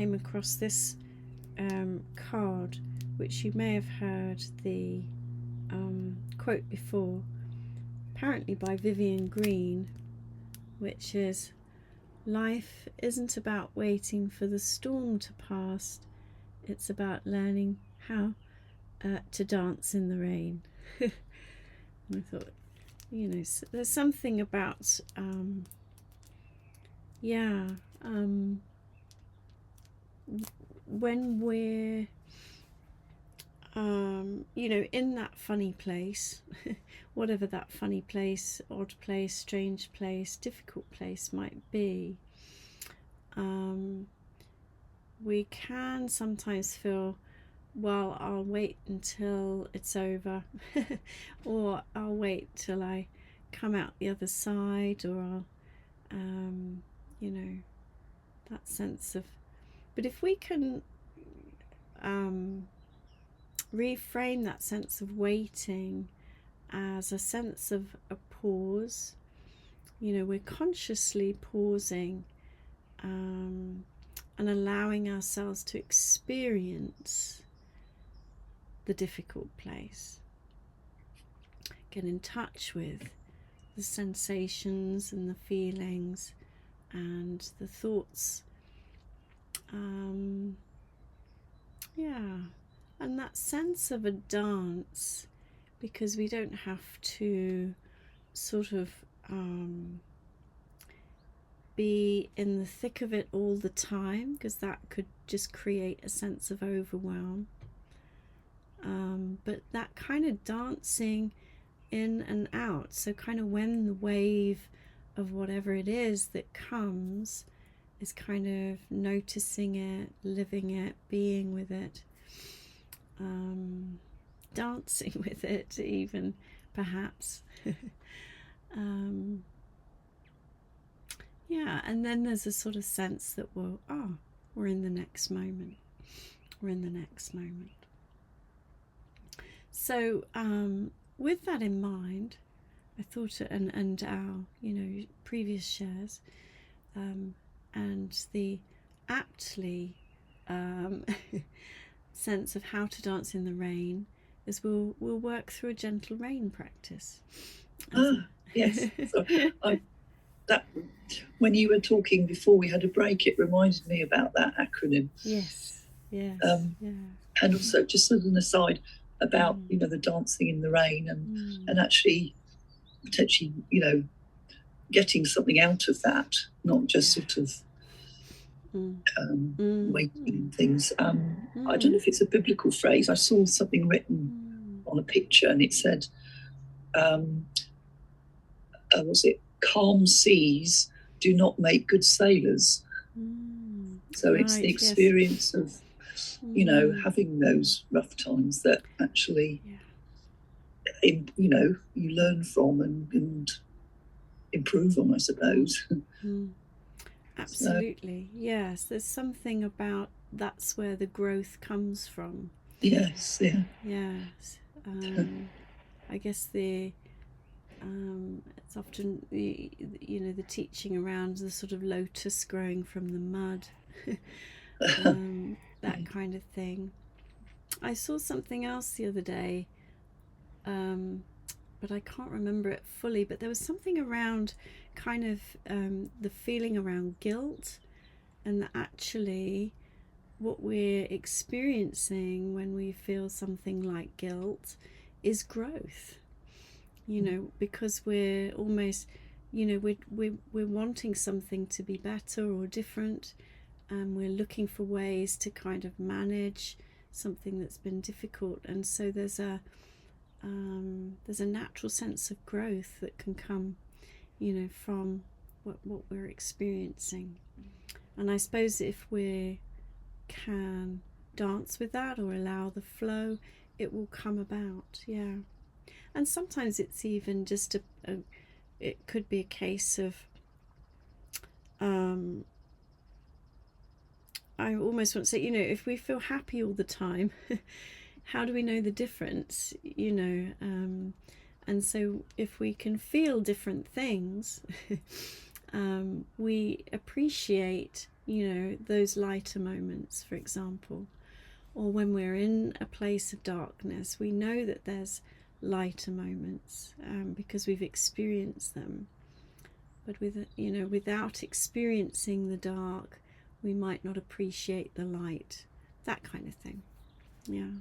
came across this card, which you may have heard the quote before, apparently by Vivian Green, which is, "Life isn't about waiting for the storm to pass, it's about learning how to dance in the rain." And I thought, there's something about when we're in that funny place, whatever that funny place, odd place, strange place, difficult place might be, we can sometimes feel, well, I'll wait until it's over, or I'll wait till I come out the other side, or I'll, that sense of, but if we can reframe that sense of waiting as a sense of a pause, we're consciously pausing and allowing ourselves to experience the difficult place, get in touch with the sensations and the feelings and the thoughts, and that sense of a dance, because we don't have to sort of be in the thick of it all the time, because that could just create a sense of overwhelm, but that kind of dancing in and out, so kind of when the wave of whatever it is that comes is kind of noticing it, living it, being with it, dancing with it even, perhaps. And then there's a sort of sense that we're in the next moment. We're in the next moment. So with that in mind, I thought, and our previous shares, and the aptly sense of how to dance in the rain, is we'll work through a gentle rain practice. Yes. So that when you were talking before we had a break, it reminded me about that acronym. Yes. And also, just as an aside about the dancing in the rain, and actually potentially getting something out of that, not just sort of waiting things. I don't know if it's a biblical phrase. I saw something written on a picture, and it said, was it, calm seas do not make good sailors. So it's the experience of having those rough times that actually you learn from and improve on, I suppose. Absolutely. So, yes, there's something about that's where the growth comes from. Yes. I guess it's often the teaching around the sort of lotus growing from the mud, that kind of thing. I saw something else the other day, but I can't remember it fully, but there was something around kind of the feeling around guilt, and that actually what we're experiencing when we feel something like guilt is growth, because we're almost, we're wanting something to be better or different, and we're looking for ways to kind of manage something that's been difficult, and so there's a natural sense of growth that can come, from what we're experiencing. And I suppose if we can dance with that or allow the flow, it will come about. And sometimes it's even just it could be a case of I almost want to say, if we feel happy all the time, how do we know the difference? And so if we can feel different things, we appreciate, those lighter moments, for example, or when we're in a place of darkness, we know that there's lighter moments because we've experienced them. But without experiencing the dark, we might not appreciate the light. That kind of thing. Yeah.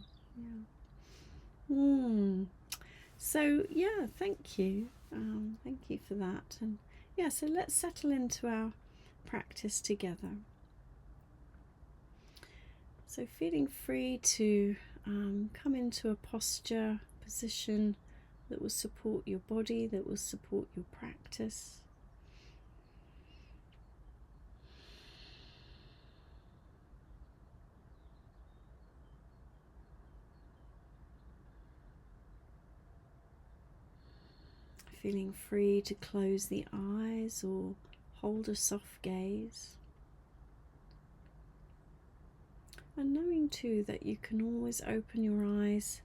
So yeah, thank you. Thank you for that. And yeah, so let's settle into our practice together. So feeling free to come into a position that will support your body, that will support your practice. Feeling free to close the eyes or hold a soft gaze. And knowing too that you can always open your eyes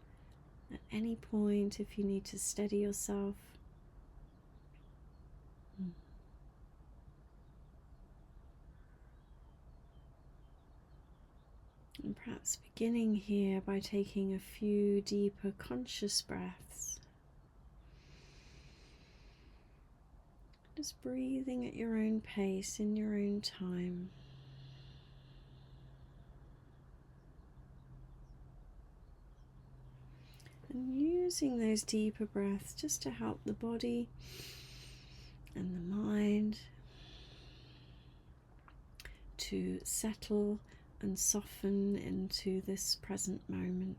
at any point if you need to steady yourself. And perhaps beginning here by taking a few deeper conscious breaths. Just breathing at your own pace, in your own time. And using those deeper breaths just to help the body and the mind to settle and soften into this present moment.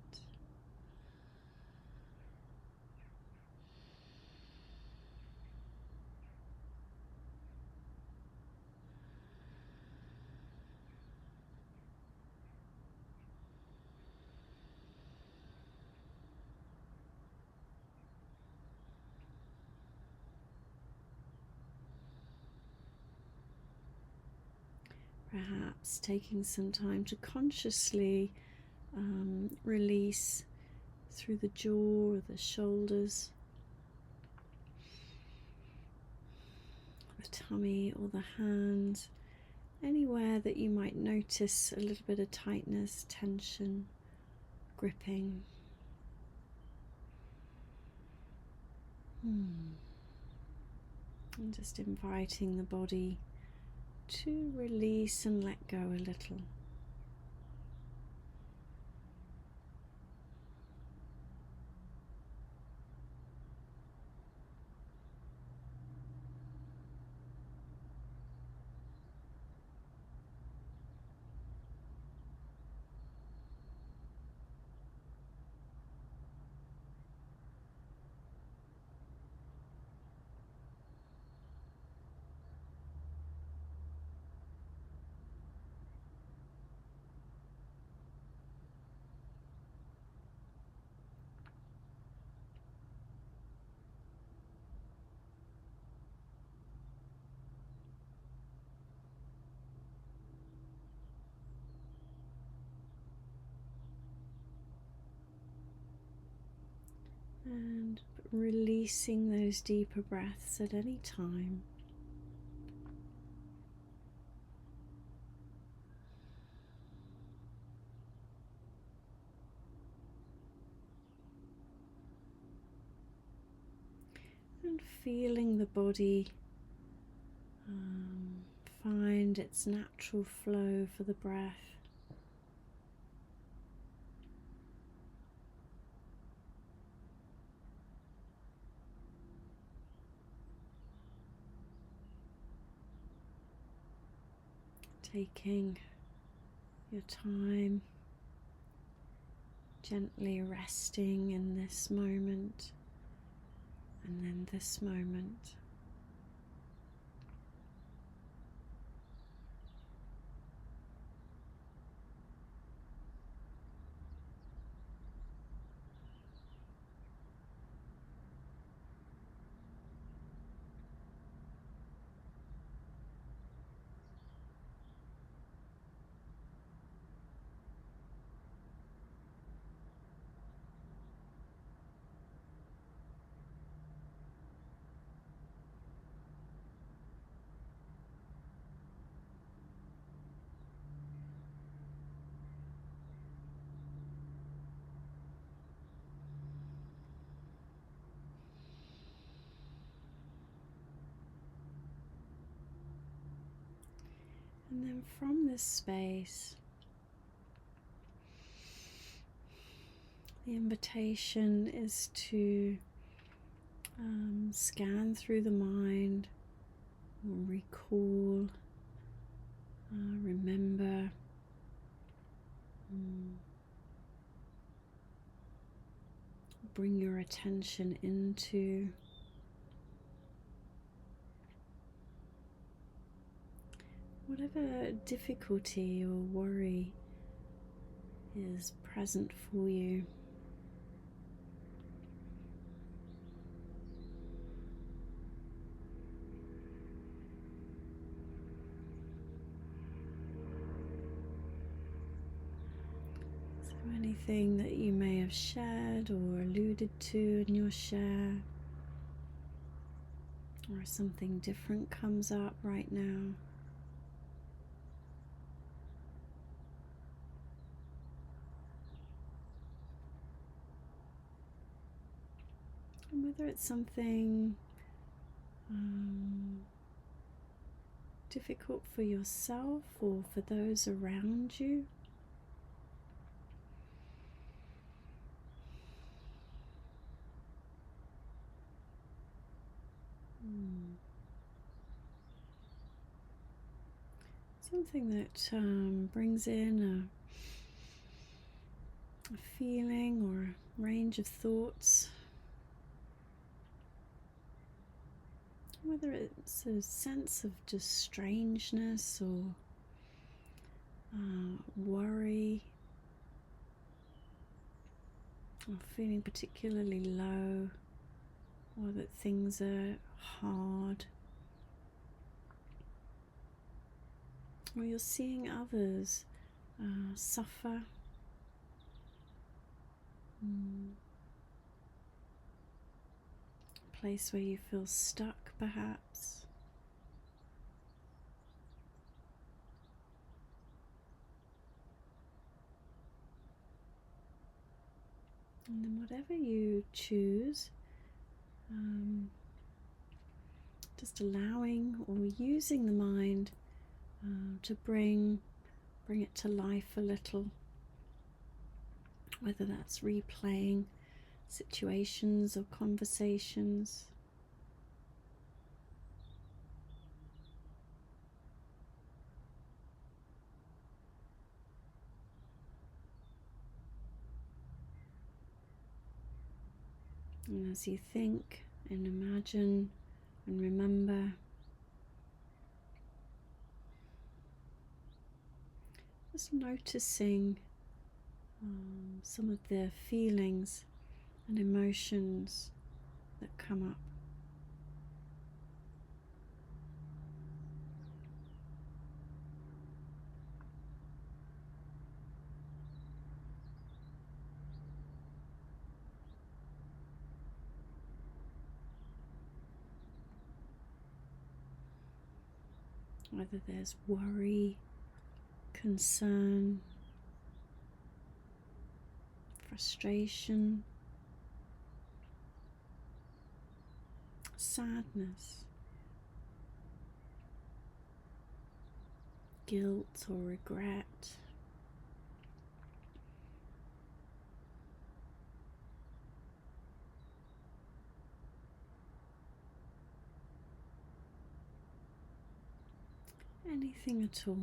Perhaps taking some time to consciously release through the jaw or the shoulders, the tummy or the hands, anywhere that you might notice a little bit of tightness, tension, gripping. And just inviting the body to release and let go a little. And releasing those deeper breaths at any time. And feeling the body find its natural flow for the breath. Taking your time, gently resting in this moment and then this moment. And then from this space, the invitation is to scan through the mind, or recall, remember, bring your attention into whatever difficulty or worry is present for you. So anything that you may have shared or alluded to in your share, or something different comes up right now, and whether it's something difficult for yourself or for those around you. Something that brings in a feeling or a range of thoughts. Whether it's a sense of just strangeness or worry, or feeling particularly low, or that things are hard, or you're seeing others suffer. A place where you feel stuck, perhaps. And then whatever you choose, just allowing or using the mind to bring it to life a little, whether that's replaying situations or conversations. And as you think and imagine and remember, just noticing some of the feelings and emotions that come up. Whether there's worry, concern, frustration, sadness, guilt or regret. Anything at all.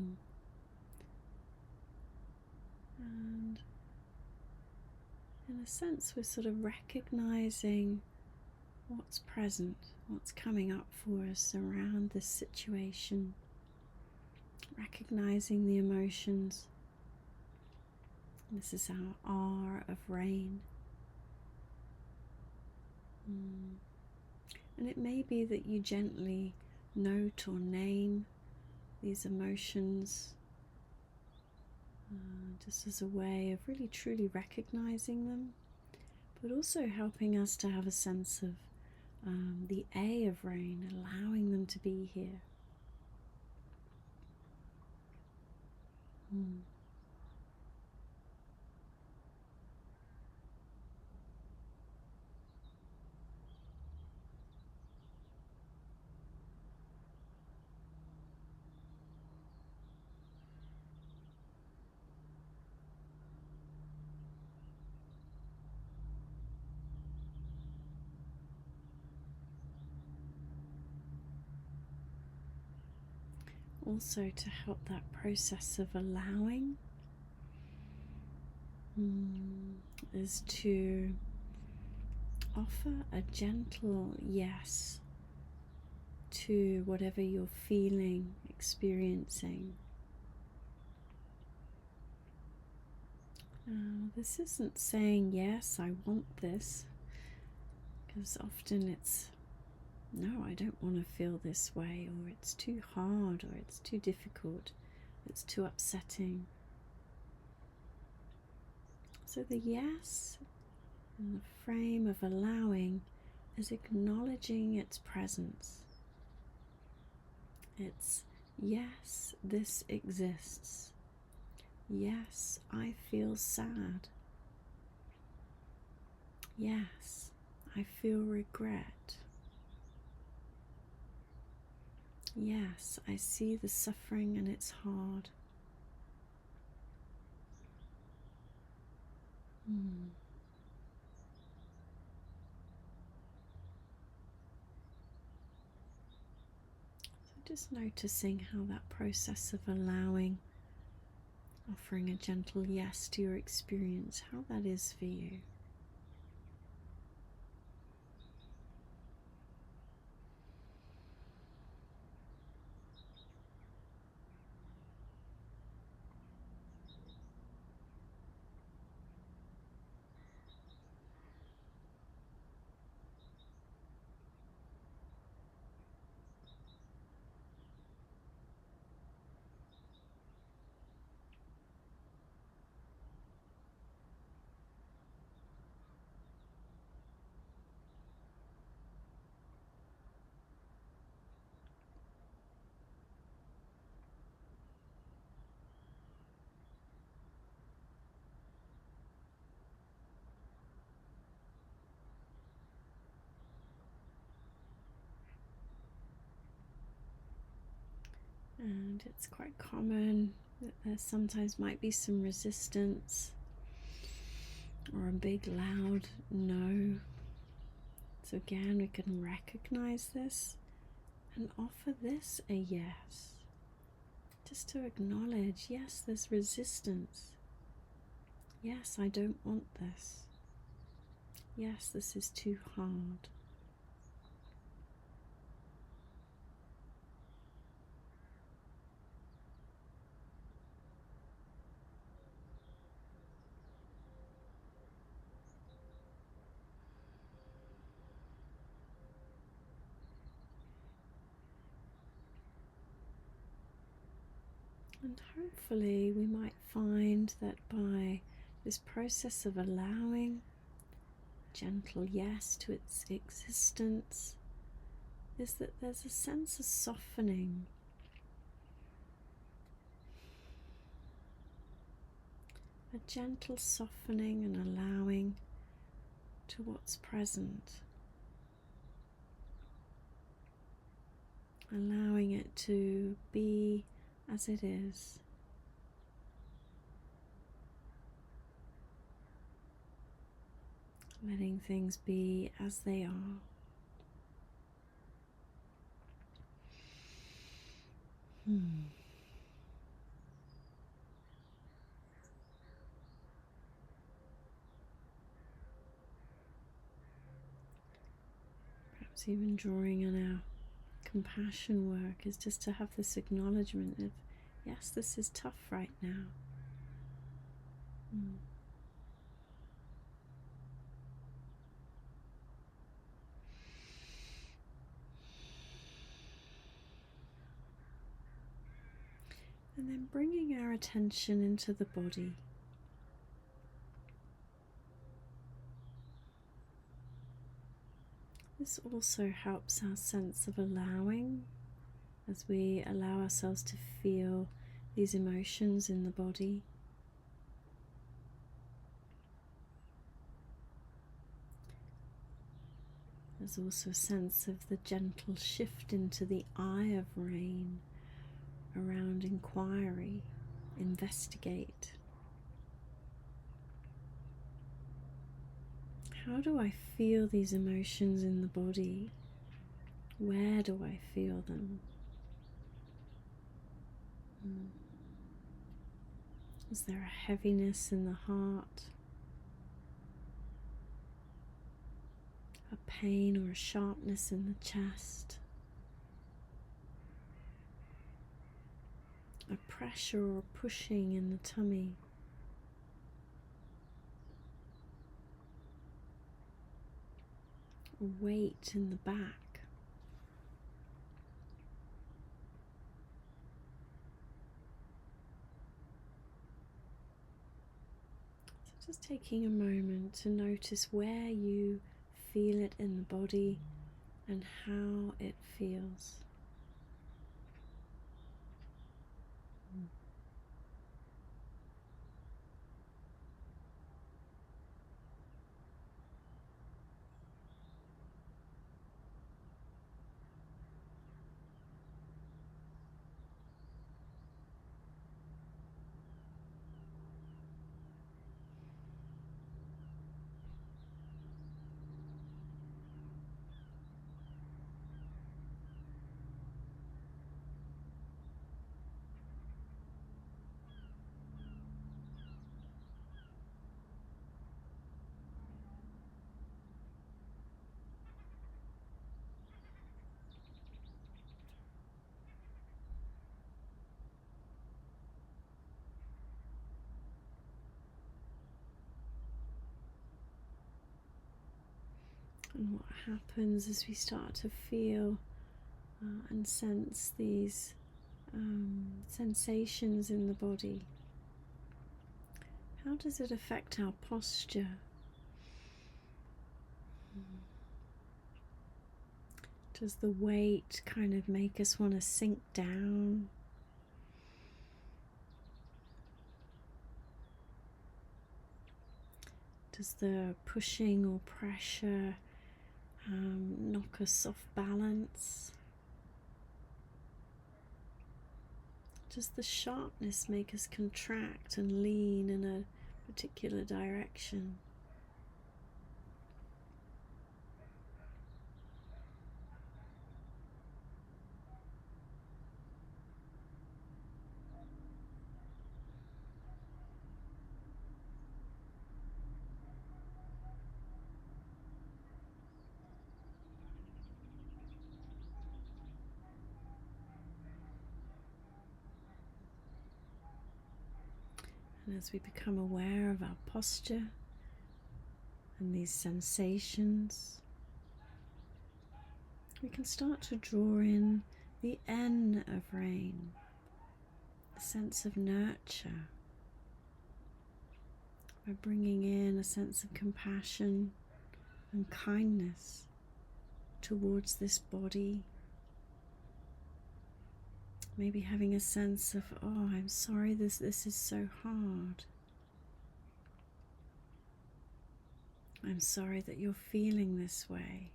And in a sense, we're sort of recognizing what's present, what's coming up for us around this situation, recognizing the emotions. This is our R of rain. And it may be that you gently note or name these emotions, just as a way of really truly recognizing them, but also helping us to have a sense of the A of rain, allowing them to be here. also to help that process of allowing, is to offer a gentle yes to whatever you're feeling, experiencing. This isn't saying, yes, I want this, because often it's, no, I don't want to feel this way, or it's too hard, or it's too difficult, it's too upsetting. So the yes in the frame of allowing is acknowledging its presence. It's, yes, this exists. Yes, I feel sad. Yes, I feel regret. Yes, I see the suffering and it's hard. So just noticing how that process of allowing, offering a gentle yes to your experience, how that is for you. And it's quite common that there sometimes might be some resistance or a big loud no. So again, we can recognize this and offer this a yes. Just to acknowledge, yes, there's resistance. Yes, I don't want this. Yes, this is too hard. And hopefully we might find that by this process of allowing, gentle yes to its existence, is that there's a sense of softening. A gentle softening and allowing to what's present. Allowing it to be as it is. Letting things be as they are. Perhaps even drawing on our compassion work is just to have this acknowledgement of, yes, this is tough right now. And then bringing our attention into the body. This also helps our sense of allowing, as we allow ourselves to feel these emotions in the body. There's also a sense of the gentle shift into the eye of rain around inquiry, investigate. How do I feel these emotions in the body? Where do I feel them? Is there a heaviness in the heart? A pain or a sharpness in the chest? A pressure or a pushing in the tummy? A weight in the back? So just taking a moment to notice where you feel it in the body and how it feels. And what happens as we start to feel and sense these sensations in the body? How does it affect our posture? Does the weight kind of make us want to sink down? Does the pushing or pressure knock us off balance? Does the sharpness make us contract and lean in a particular direction? And as we become aware of our posture and these sensations, we can start to draw in the N of rain, the sense of nurture, by bringing in a sense of compassion and kindness towards this body. Maybe having a sense of, oh, I'm sorry this is so hard. I'm sorry that you're feeling this way.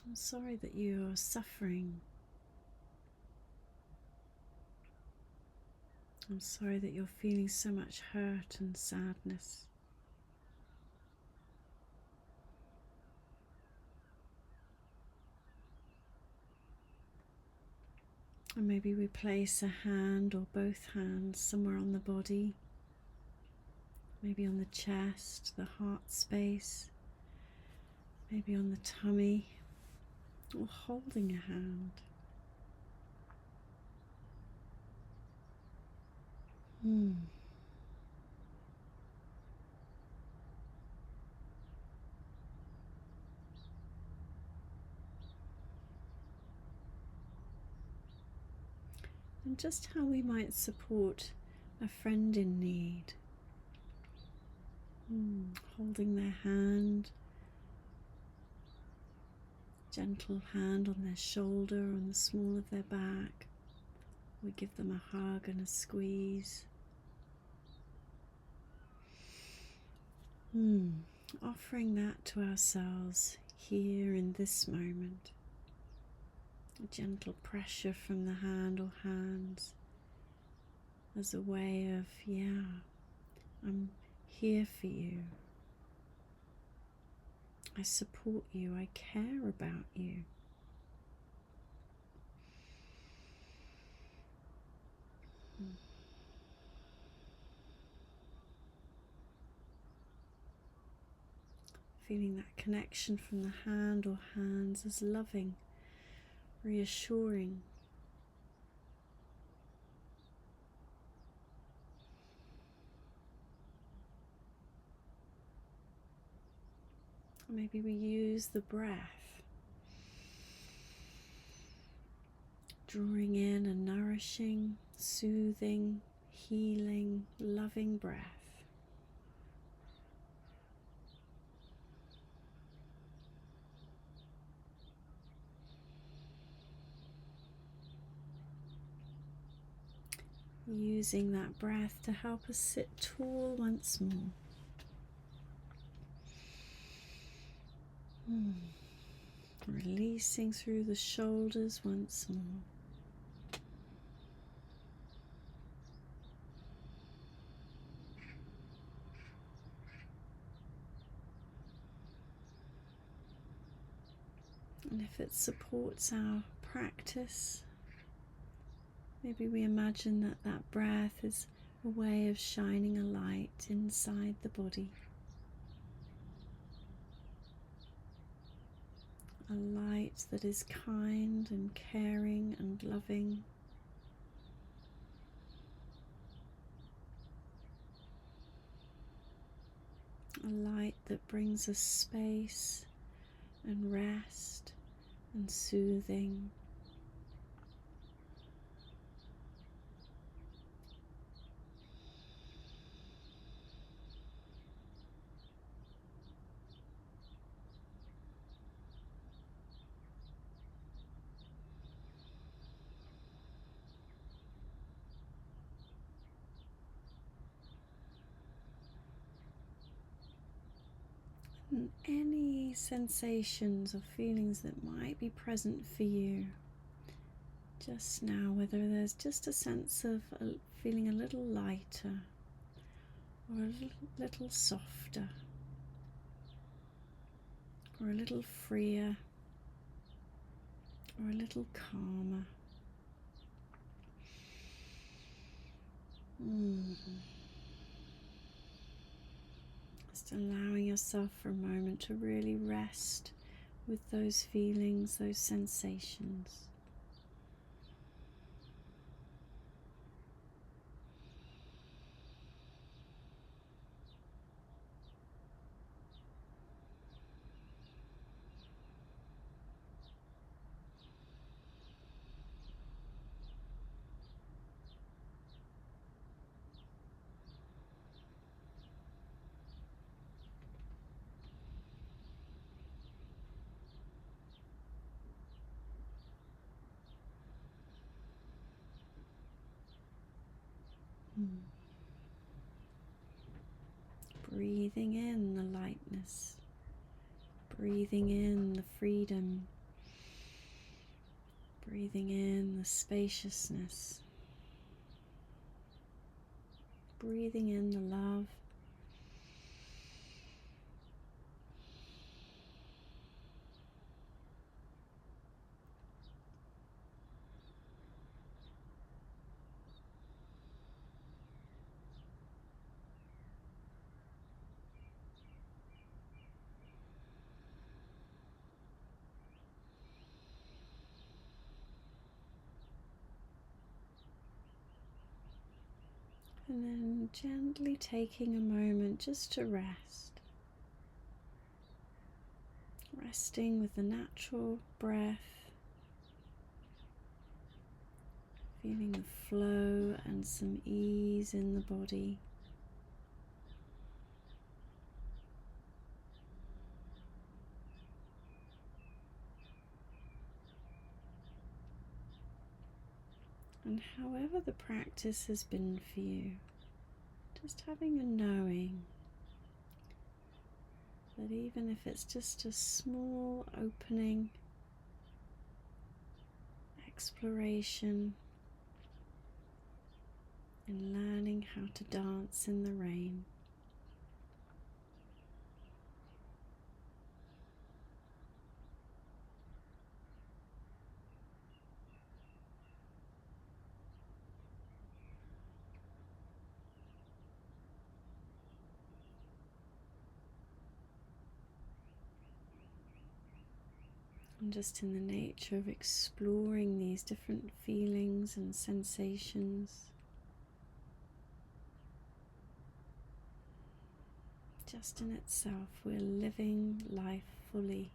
I'm sorry that you're suffering. I'm sorry that you're feeling so much hurt and sadness. And maybe we place a hand or both hands somewhere on the body, maybe on the chest, the heart space, maybe on the tummy, or holding a hand. And just how we might support a friend in need. Holding their hand, gentle hand on their shoulder, on the small of their back. We give them a hug and a squeeze. Offering that to ourselves here in this moment. A gentle pressure from the hand or hands as a way of, I'm here for you. I support you. I care about you. feeling that connection from the hand or hands as loving, reassuring. Maybe we use the breath, drawing in a nourishing, soothing, healing, loving breath. Using that breath to help us sit tall once more. Releasing through the shoulders once more. And if it supports our practice, maybe we imagine that that breath is a way of shining a light inside the body. A light that is kind and caring and loving. A light that brings us space and rest and soothing. And any sensations or feelings that might be present for you just now, whether there's just a sense of feeling a little lighter or a little softer or a little freer or a little calmer. Just allowing yourself for a moment to really rest with those feelings, those sensations. Breathing in the lightness, breathing in the freedom, breathing in the spaciousness, breathing in the love, and then gently taking a moment just to rest. Resting with the natural breath, feeling the flow and some ease in the body. And however the practice has been for you, just having a knowing that even if it's just a small opening, exploration in learning how to dance in the rain, And just in the nature of exploring these different feelings and sensations, just in itself, we're living life fully.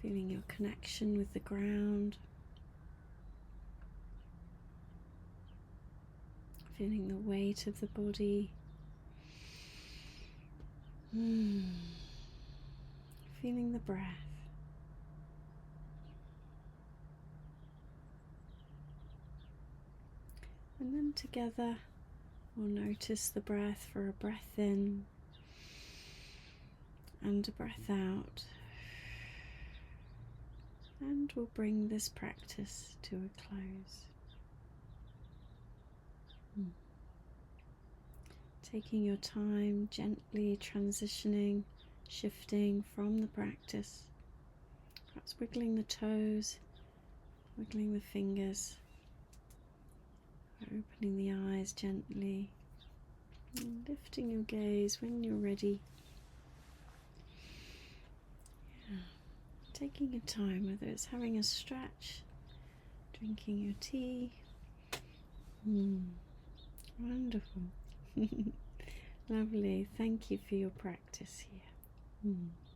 Feeling your connection with the ground, feeling the weight of the body, feeling the breath. And then together we'll notice the breath for a breath in and a breath out. And we'll bring this practice to a close. Taking your time, gently transitioning, shifting from the practice. Perhaps wiggling the toes, wiggling the fingers, opening the eyes gently, and lifting your gaze when you're ready. Taking your time, whether it's having a stretch, drinking your tea. Wonderful. Lovely. Thank you for your practice here.